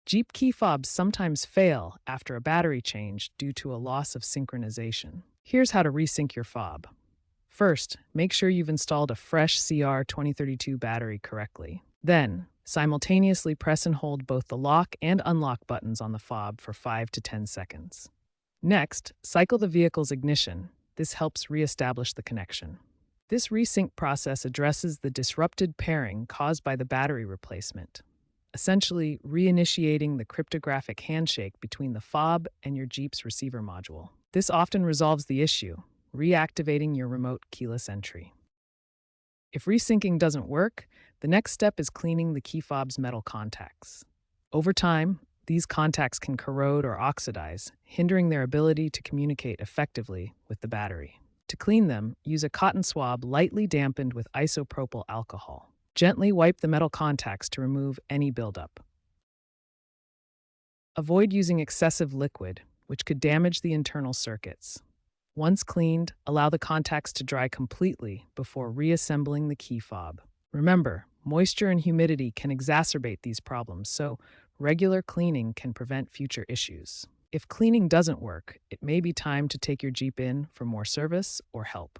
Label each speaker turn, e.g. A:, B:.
A: Jeep key fobs sometimes fail after a battery change due to a loss of synchronization. Here's how to resync your fob. First, make sure you've installed a fresh CR2032 battery correctly. Then, simultaneously press and hold both the lock and unlock buttons on the fob for 5 to 10 seconds. Next, cycle the vehicle's ignition. This helps reestablish the connection. This resync process addresses the disrupted pairing caused by the battery replacement, essentially reinitiating the cryptographic handshake between the fob and your Jeep's receiver module. This often resolves the issue, reactivating your remote keyless entry. If resyncing doesn't work, the next step is cleaning the key fob's metal contacts. Over time, these contacts can corrode or oxidize, hindering their ability to communicate effectively with the battery. To clean them, use a cotton swab lightly dampened with isopropyl alcohol. Gently wipe the metal contacts to remove any buildup. Avoid using excessive liquid, which could damage the internal circuits. Once cleaned, allow the contacts to dry completely before reassembling the key fob. Remember, moisture and humidity can exacerbate these problems, so regular cleaning can prevent future issues. If cleaning doesn't work, it may be time to take your Jeep in for more service or help.